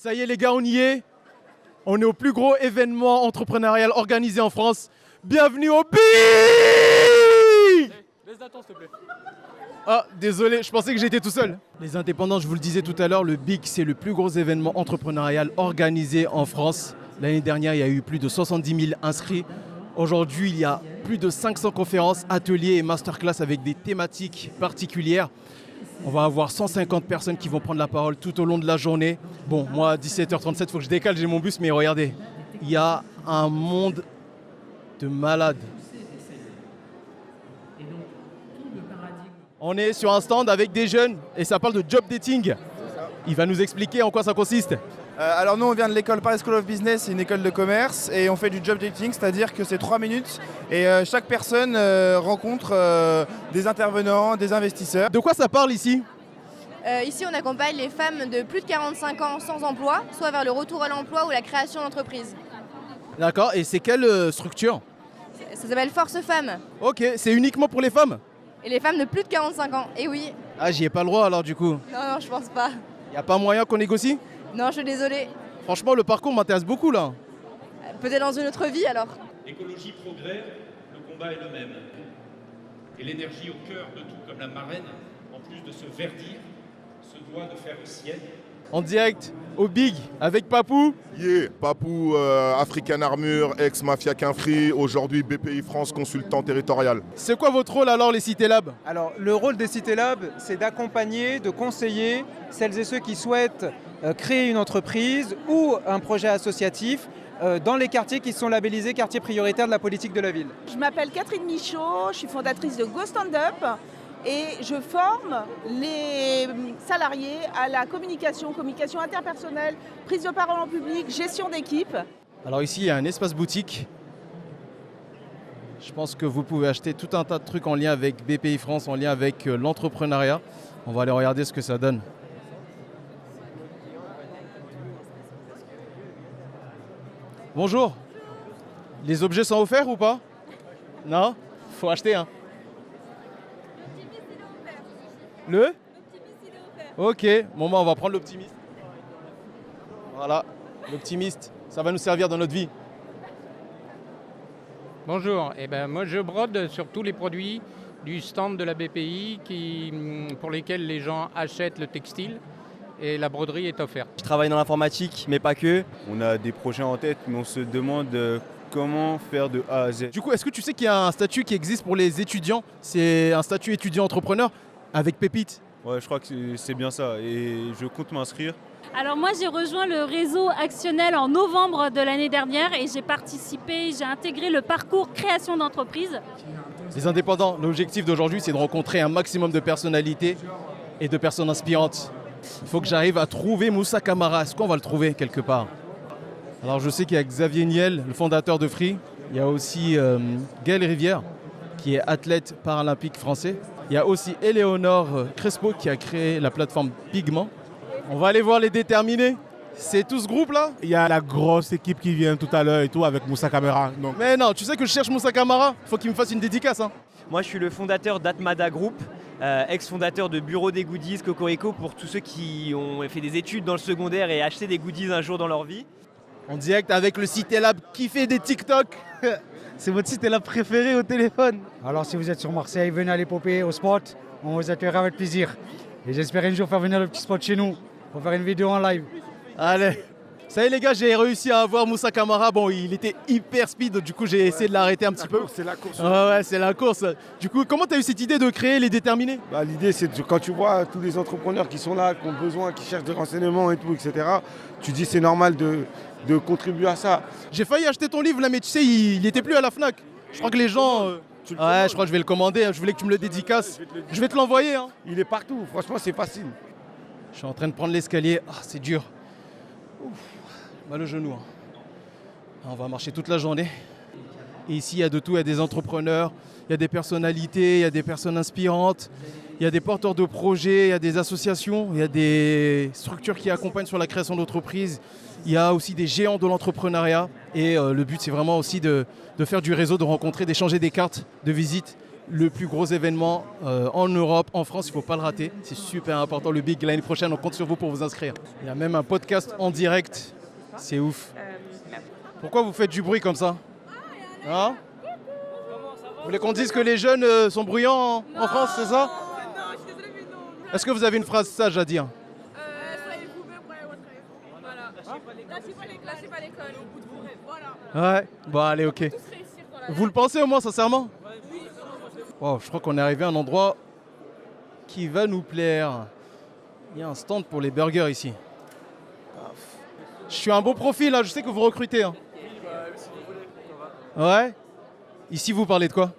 Ça y est les gars, on y est. On est au plus gros événement entrepreneurial organisé en France. Bienvenue au BIG. Laisse attendre s'il te plaît. Ah, désolé, je pensais que j'étais tout seul. Les indépendants, je vous le disais tout à l'heure, le BIG, c'est le plus gros événement entrepreneurial organisé en France. L'année dernière, il y a eu plus de 70 000 inscrits. Aujourd'hui, il y a plus de 500 conférences, ateliers et masterclass avec des thématiques particulières. On va avoir 150 personnes qui vont prendre la parole tout au long de la journée. Bon, moi, à 17h37, il faut que je décale, j'ai mon bus, mais regardez, il y a un monde de malades. On est sur un stand avec des jeunes et ça parle de job dating. Il va nous expliquer en quoi ça consiste. Alors nous on vient de l'école Paris School of Business, c'est une école de commerce et on fait du job dating, c'est-à-dire que c'est 3 minutes et chaque personne rencontre des intervenants, des investisseurs. De quoi ça parle ici ? Ici, on accompagne les femmes de plus de 45 ans sans emploi, soit vers le retour à l'emploi ou la création d'entreprise. D'accord, et c'est quelle structure ? Ça s'appelle Force Femmes. Ok, c'est uniquement pour les femmes ? Et les femmes de plus de 45 ans. Et oui. Ah, j'y ai pas le droit alors du coup. Non, je pense pas. Y a pas moyen qu'on négocie ? Non, je suis désolée. Franchement, le parcours m'intéresse beaucoup là. Peut-être dans une autre vie alors. Écologie, progrès, le combat est le même. Et l'énergie au cœur de tout, comme la marraine, en plus de se verdir, se doit de faire sienne. En direct au Big avec Papou. Yeah, Papou, African Armure, ex-Mafia Quinfree, aujourd'hui BPI France, consultant territorial. C'est quoi votre rôle alors les Cité Labs ? Alors le rôle des Cité Labs, c'est d'accompagner, de conseiller celles et ceux qui souhaitent créer une entreprise ou un projet associatif dans les quartiers qui sont labellisés quartiers prioritaires de la politique de la ville. Je m'appelle Catherine Michaud, je suis fondatrice de Go Stand Up et je forme les salariés à la communication interpersonnelle, prise de parole en public, gestion d'équipe. Alors ici, il y a un espace boutique. Je pense que vous pouvez acheter tout un tas de trucs en lien avec BPI France, en lien avec l'entrepreneuriat. On va aller regarder ce que ça donne. Bonjour. Les objets sont offerts ou pas ? Non ? Faut acheter, hein. Le ? Ok, bon bah on va prendre l'optimiste. Voilà, l'optimiste, ça va nous servir dans notre vie. Bonjour, moi je brode sur tous les produits du stand de la BPI pour lesquels les gens achètent le textile et la broderie est offerte. Je travaille dans l'informatique, mais pas que. On a des projets en tête, mais on se demande comment faire de A à Z. Du coup, est-ce que tu sais qu'il y a un statut qui existe pour les étudiants ? C'est un statut étudiant-entrepreneur avec Pépite. Ouais, je crois que c'est bien ça et je compte m'inscrire. Alors moi j'ai rejoint le réseau Actionnel en novembre de l'année dernière et j'ai intégré le parcours création d'entreprise. Les indépendants, l'objectif d'aujourd'hui c'est de rencontrer un maximum de personnalités et de personnes inspirantes. Il faut que j'arrive à trouver Moussa Camara. Est-ce qu'on va le trouver quelque part ? Alors je sais qu'il y a Xavier Niel, le fondateur de Free. Il y a aussi Gaël Rivière, qui est athlète paralympique français. Il y a aussi Éléonore Crespo qui a créé la plateforme Pigment. On va aller voir les déterminés. C'est tout ce groupe-là ? Il y a la grosse équipe qui vient tout à l'heure et tout avec Moussa Camara. Donc. Mais non, tu sais que je cherche Moussa Camara ? Faut qu'il me fasse une dédicace. Hein. Moi, je suis le fondateur d'Atmada Group, ex-fondateur de Bureau des Goodies, Cocorico, pour tous ceux qui ont fait des études dans le secondaire et acheté des goodies un jour dans leur vie. En direct avec le Cité Lab qui fait des TikTok. C'est votre Cité Lab préféré au téléphone. Alors si vous êtes sur Marseille, venez à l'épopée, au spot, on vous accueillera avec plaisir. Et j'espère un jour faire venir le petit spot chez nous pour faire une vidéo en live. Allez. Ça y est les gars, j'ai réussi à avoir Moussa Camara. Bon, il était hyper speed, du coup j'ai essayé de l'arrêter un petit peu. C'est la course. Ouais, c'est la course. Du coup, comment tu as eu cette idée de créer les déterminés ? L'idée, c'est quand tu vois tous les entrepreneurs qui sont là, qui ont besoin, qui cherchent des renseignements et tout, etc., tu dis c'est normal de contribuer à ça. J'ai failli acheter ton livre là, mais tu sais, il n'était plus à la FNAC. Je crois que les gens... je crois que je vais le commander. Je voulais que tu me le dédicaces. Je vais te l'envoyer. Hein. Il est partout. Franchement, c'est facile. Je suis en train de prendre l'escalier. Ah, c'est dur. Ouf. Mal au genou. On va marcher toute la journée. Et ici, il y a de tout. Il y a des entrepreneurs, il y a des personnalités, il y a des personnes inspirantes, il y a des porteurs de projets, il y a des associations, il y a des structures qui accompagnent sur la création d'entreprises. Il y a aussi des géants de l'entrepreneuriat. Et le but, c'est vraiment aussi de faire du réseau, de rencontrer, d'échanger des cartes de visite le plus gros événement en Europe, en France, il ne faut pas le rater. C'est super important, le Big. L'année prochaine, on compte sur vous pour vous inscrire. Il y a même un podcast en direct. C'est ouf. Pourquoi vous faites du bruit comme ça? Hein? Vous voulez qu'on dise que les jeunes sont bruyants en France, c'est ça? Est-ce que vous avez une phrase sage à dire? Ouais, bon allez, ok. Vous le pensez au moins sincèrement? Wow, je crois qu'on est arrivé à un endroit qui va nous plaire. Il y a un stand pour les burgers ici. Je suis un beau profil, là, je sais que vous recrutez. Hein. Ouais. Ici, vous parlez de quoi?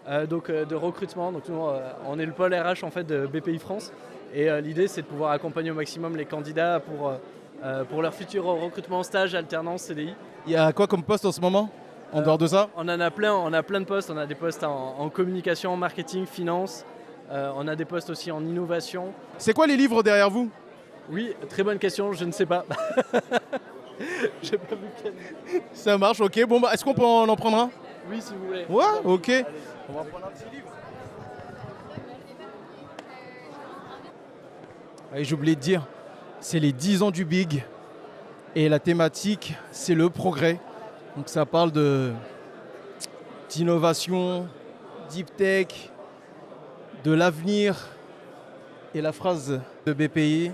De recrutement. Donc, nous, on est le pôle RH en fait, de BPI France. Et l'idée, c'est de pouvoir accompagner au maximum les candidats pour leur futur recrutement, stage, alternance, CDI. Il y a quoi comme poste en ce moment, en dehors de ça? On a plein de postes. On a des postes en communication, marketing, finance. On a des postes aussi en innovation. C'est quoi les livres derrière vous? Oui, très bonne question, je ne sais pas. J'ai pas vu quel. Ça marche, ok. Bon, bah, est-ce qu'on peut en prendre un? Oui, si vous voulez. Ouais, ok. Allez. On va prendre un petit livre. Et j'ai oublié de dire, c'est les 10 ans du Big. Et la thématique, c'est le progrès. Donc ça parle d'innovation, deep tech, de l'avenir. Et la phrase de BPI,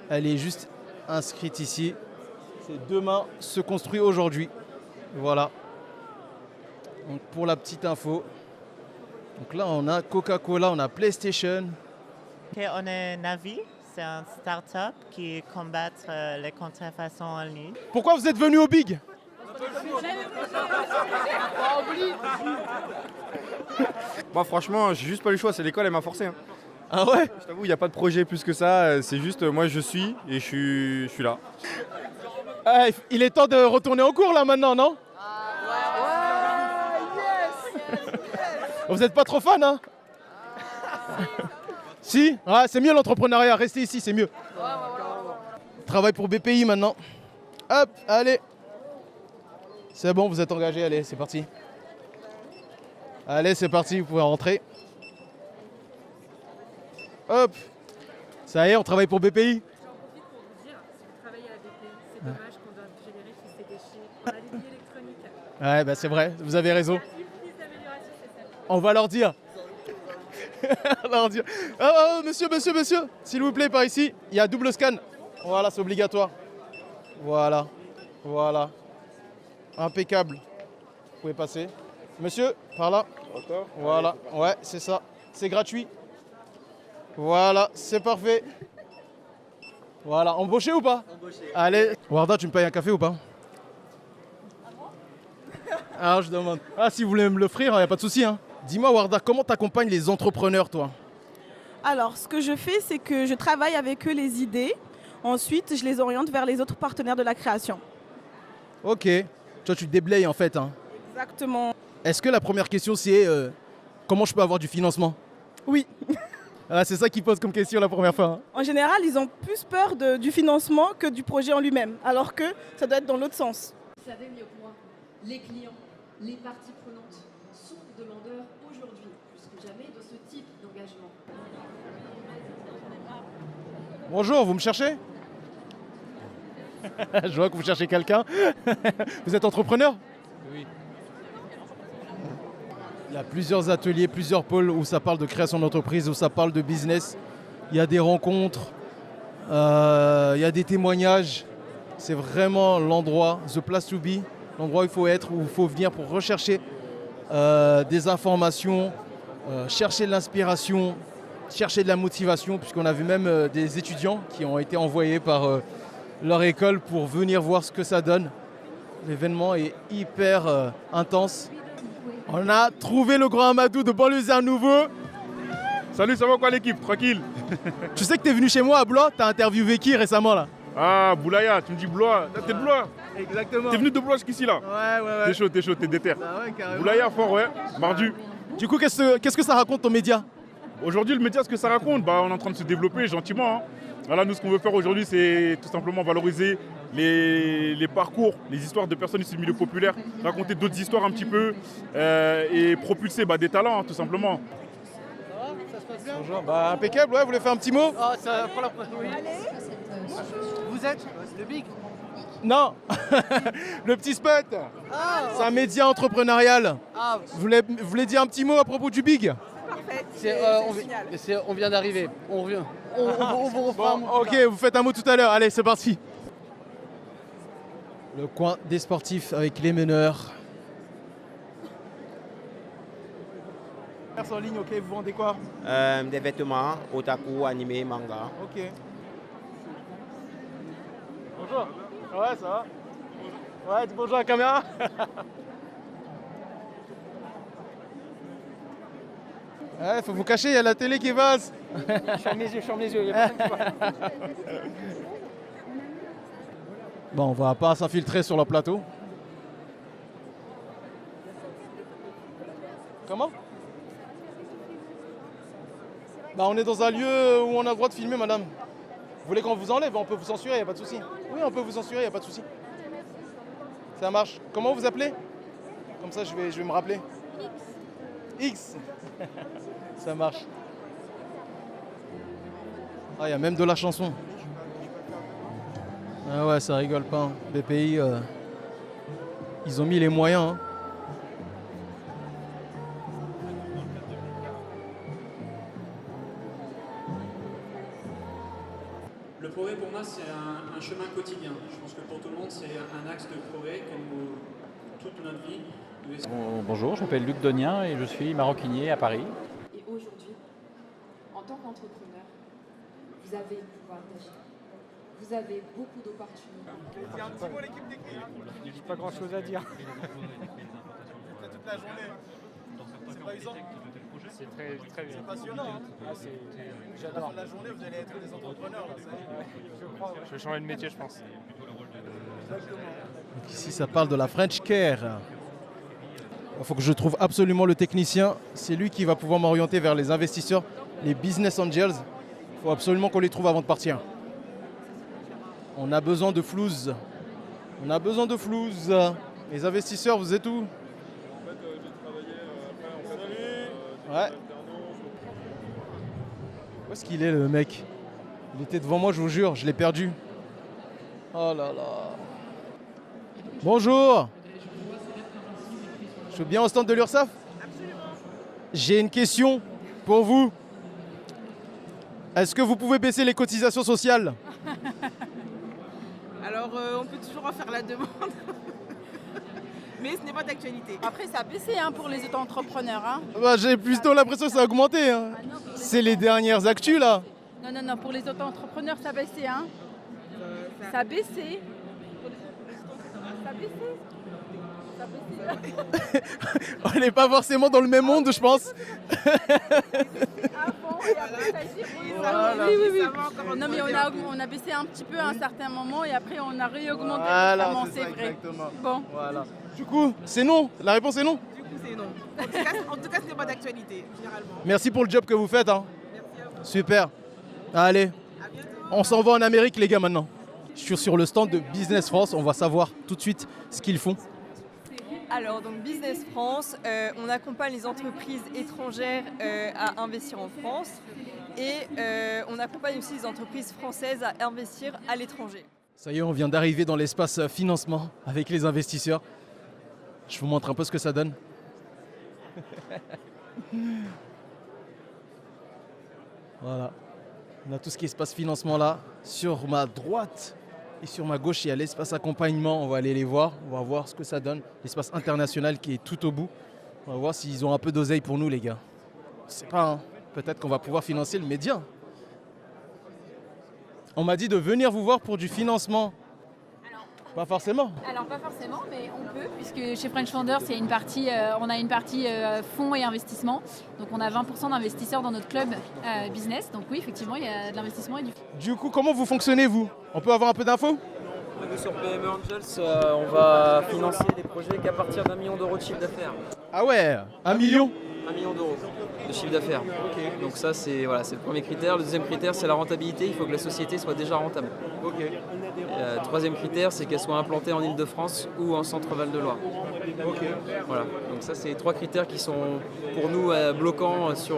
elle est juste inscrite ici. C'est demain se construit aujourd'hui. Voilà. Donc pour la petite info. Donc là on a Coca-Cola, on a PlayStation. Okay, on est Navi, c'est un start-up qui combat les contrefaçons en ligne. Pourquoi vous êtes venu au Big? Moi franchement, j'ai juste pas le choix, c'est l'école, elle m'a forcé. Hein. Ah ouais? Je t'avoue, il n'y a pas de projet plus que ça, c'est juste moi je suis et je suis là. Ah, il est temps de retourner en cours là maintenant, non? Vous n'êtes pas trop fan, hein? Si? Ouais, c'est mieux l'entrepreneuriat, restez ici, c'est mieux. Travail pour BPI maintenant. Hop, allez. C'est bon, vous êtes engagés, allez, c'est parti. Allez, c'est parti, vous pouvez rentrer. Hop. Ça y est, on travaille pour BPI. Ouais, bah c'est vrai, vous avez raison. On va leur dire. Oh, monsieur, s'il vous plaît, par ici, il y a double scan. Voilà, c'est obligatoire. Voilà. Impeccable. Vous pouvez passer. Monsieur, par là. Voilà, ouais, c'est ça. C'est gratuit. Voilà, c'est parfait. Voilà, embauché ou pas? Embauché. Allez. Warda, tu me payes un café ou pas? Alors je demande. Ah, si vous voulez me l'offrir, il n'y a pas de souci. Hein. Dis-moi, Warda, comment tu accompagnes les entrepreneurs, toi? Alors, ce que je fais, c'est que je travaille avec eux les idées. Ensuite, je les oriente vers les autres partenaires de la création. Ok. Toi, tu te déblayes en fait. Hein. Exactement. Est-ce que la première question, c'est comment je peux avoir du financement? Oui. Ah, c'est ça qu'ils posent comme question la première fois. Hein. En général, ils ont plus peur du financement que du projet en lui-même, alors que ça doit être dans l'autre sens. Vous savez mieux que moi, les clients, les parties prenantes sont demandeurs aujourd'hui, plus que jamais, de ce type d'engagement. Bonjour, vous me cherchez? Je vois que vous cherchez quelqu'un. Vous êtes entrepreneur? Oui. Il y a plusieurs ateliers, plusieurs pôles où ça parle de création d'entreprise, où ça parle de business. Il y a des rencontres, il y a des témoignages. C'est vraiment l'endroit, the place to be, l'endroit où il faut être, où il faut venir pour rechercher des informations, chercher de l'inspiration, chercher de la motivation, puisqu'on a vu même des étudiants qui ont été envoyés par leur école pour venir voir ce que ça donne. L'événement est hyper intense. On a trouvé le grand Amadou de Banlieusard Nouveau. Salut, ça va quoi l'équipe? Tranquille. Tu sais que t'es venu chez moi à Blois, t'as interviewé qui récemment là? Ah, Boulaya, tu me dis Blois. T'es de Blois? Exactement. T'es venu de Blois jusqu'ici là? Ouais. T'es chaud, t'es déter. Bah ouais, carrément. Boulaya, fort, ouais. Mardu. Du coup, qu'est-ce que ça raconte ton média? Aujourd'hui, le média, ce que ça raconte, on est en train de se développer gentiment. Hein. Voilà, nous, ce qu'on veut faire aujourd'hui, c'est tout simplement valoriser les parcours, les histoires de personnes issues du milieu populaire, raconter d'autres histoires un petit peu et propulser des talents, hein, tout simplement. Bonjour, impeccable, ouais, vous voulez faire un petit mot? Oui. Vous êtes le Big? Non. Le petit spot. C'est un média entrepreneurial. Vous voulez dire un petit mot à propos du Big? On vient d'arriver, on revient. On vous refera un mot. Ok, vous faites un mot tout à l'heure, allez c'est parti. Le coin des sportifs avec les meneurs. En ligne, ok, vous vendez quoi? Des vêtements, otaku, animé, manga. Ok. Bonjour. Ouais, ça va? Ouais, dis bonjour à la caméra. Ouais, faut vous cacher, il y a la télé qui passe. Je ferme les yeux, il y a personne qui voit. Bon, on va pas s'infiltrer sur le plateau. Comment? On est dans un lieu où on a le droit de filmer, madame. Vous voulez qu'on vous enlève? On peut vous censurer, il n'y a pas de souci. Oui, on peut vous censurer, il n'y a pas de souci. Ça marche. Comment vous appelez? Comme ça, je vais me rappeler. X. Ça marche. Ah, il y a même de la chanson. Ah ouais, ça rigole pas. Hein. BPI, ils ont mis les moyens. Hein. Le progrès pour moi c'est un chemin quotidien. Je pense que pour tout le monde c'est un axe de progrès comme toute notre vie. Bonjour, je m'appelle Luc Donien et je suis maroquinier à Paris. Et aujourd'hui, en tant qu'entrepreneur, vous avez le pouvoir d'agir. Vous avez beaucoup d'opportunités. C'est un petit mot l'équipe technique. J'ai pas grand chose à dire. Toute la journée. C'est pas usant. C'est très bien. C'est passionnant. Hein. J'adore. La journée, vous allez être des entrepreneurs. Là, je crois. Je vais changer de métier, je pense. Donc ici, ça parle de la French Care. Il faut que je trouve absolument le technicien. C'est lui qui va pouvoir m'orienter vers les investisseurs, les business angels. Il faut absolument qu'on les trouve avant de partir. On a besoin de flouze. On a besoin de flouze. Les investisseurs, vous êtes où? Ouais. Où est-ce qu'il est le mec? Il était devant moi, je vous jure, je l'ai perdu. Oh là là. Bonjour. Je suis bien au stand de l'URSSAF? Absolument. J'ai une question pour vous. Est-ce que vous pouvez baisser les cotisations sociales? Alors, on peut toujours en faire la demande. Mais ce n'est pas d'actualité. Après, ça a baissé pour les auto-entrepreneurs. Hein. J'ai plutôt l'impression que ça a augmenté. Hein. C'est les dernières actus là. Non, pour les auto-entrepreneurs, ça a baissé. Hein. Ça a baissé. Ça a baissé. On n'est pas forcément dans le même monde, je pense. Oui. Non, mais on a baissé un petit peu à un certain moment et après on a réaugmenté. Voilà, c'est vrai. Exactement. Bon. Voilà. Du coup, c'est non. La réponse est non. Du coup, c'est non. En tout cas, ce n'est pas d'actualité, généralement. Merci pour le job que vous faites. Hein. Super. Allez, on s'en va en Amérique, les gars, maintenant. Je suis sur le stand de Business France. On va savoir tout de suite ce qu'ils font. Alors, donc Business France, on accompagne les entreprises étrangères à investir en France et on accompagne aussi les entreprises françaises à investir à l'étranger. Ça y est, on vient d'arriver dans l'espace financement avec les investisseurs. Je vous montre un peu ce que ça donne. Voilà. On a tout ce qui est espace financement là. Sur ma droite et sur ma gauche, il y a l'espace accompagnement. On va aller les voir. On va voir ce que ça donne. L'espace international qui est tout au bout. On va voir s'ils ont un peu d'oseille pour nous, les gars. Je sais pas, hein. Peut-être qu'on va pouvoir financer le média. On m'a dit de venir vous voir pour du financement. Pas forcément. Alors pas forcément, mais on peut, puisque chez French Founders, il y a une partie, on a une partie fonds et investissement. Donc on a 20% d'investisseurs dans notre club business. Donc oui, effectivement, il y a de l'investissement et du fonds. Du coup, comment vous fonctionnez, vous? On peut avoir un peu d'infos? Nous, sur PME Angels, on va financer des projets qu'à partir d'1 million d'euros de chiffre d'affaires. Ah ouais, 1 million? 1 million d'euros de chiffre d'affaires. Donc ça, c'est voilà, le premier critère. Le deuxième critère, c'est la rentabilité. Il faut que la société soit déjà rentable. Troisième critère, c'est qu'elle soit implantée en Ile-de-France ou en centre Val-de-Loire. Voilà. Donc ça, c'est les 3 critères qui sont pour nous bloquants sur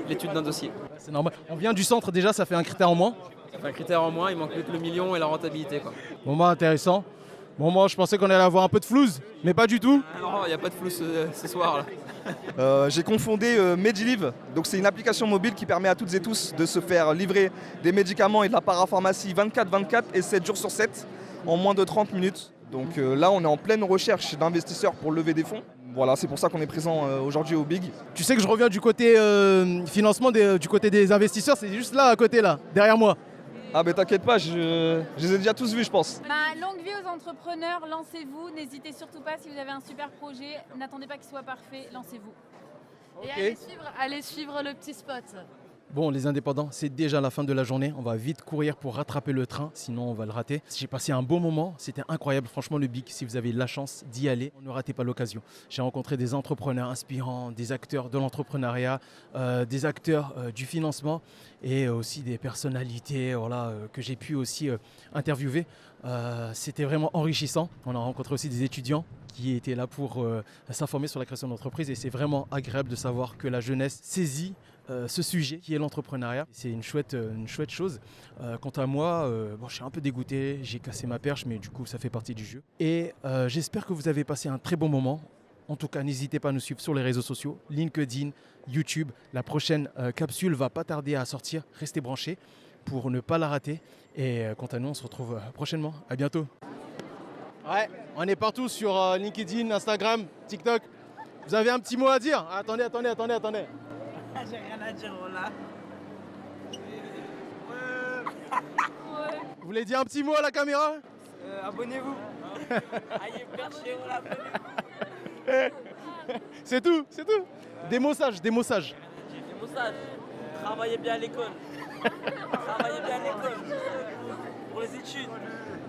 l'étude d'un dossier. C'est normal. On vient du centre déjà, ça fait un critère en moins. Ça fait un critère en moins, il manque plus que le million et la rentabilité, quoi. Bon bah intéressant. Bon moi je pensais qu'on allait avoir un peu de flouze, mais pas du tout. Ah non, il n'y a pas de flou ce soir là. J'ai confondé Medilive, donc c'est une application mobile qui permet à toutes et tous de se faire livrer des médicaments et de la parapharmacie 24/24 et 7 jours sur 7 en moins de 30 minutes. Donc là on est en pleine recherche d'investisseurs pour lever des fonds. Voilà, c'est pour ça qu'on est présent aujourd'hui au Big. Tu sais que je reviens du côté financement, du côté des investisseurs, c'est juste là à côté là, derrière moi. Ah mais t'inquiète pas, je les ai déjà tous vus je pense. Longue vie aux entrepreneurs, lancez-vous, n'hésitez surtout pas si vous avez un super projet, n'attendez pas qu'il soit parfait, lancez-vous. Et allez suivre le petit spot. Bon, les indépendants, c'est déjà la fin de la journée. On va vite courir pour rattraper le train, sinon on va le rater. J'ai passé un bon moment, c'était incroyable. Franchement, le Big, si vous avez la chance d'y aller, ne ratez pas l'occasion. J'ai rencontré des entrepreneurs inspirants, des acteurs de l'entrepreneuriat, des acteurs du financement et aussi des personnalités que j'ai pu aussi interviewer. C'était vraiment enrichissant. On a rencontré aussi des étudiants qui étaient là pour s'informer sur la création d'entreprise et c'est vraiment agréable de savoir que la jeunesse saisit ce sujet qui est l'entrepreneuriat. C'est une chouette chose. Quant à moi, je suis un peu dégoûté, j'ai cassé ma perche, mais du coup ça fait partie du jeu. Et j'espère que vous avez passé un très bon moment. En tout cas, n'hésitez pas à nous suivre sur les réseaux sociaux, LinkedIn, YouTube. La prochaine capsule va pas tarder à sortir. Restez branchés pour ne pas la rater. Et quant à nous, on se retrouve prochainement. À bientôt. Ouais, on est partout sur LinkedIn, Instagram, TikTok. Vous avez un petit mot à dire? Attendez. J'ai rien à dire, voilà. Vous voulez dire un petit mot à la caméra? Abonnez-vous. C'est tout. Des messages. Des messages. Travaillez bien à l'école. Travaillez bien à l'école. Pour les études.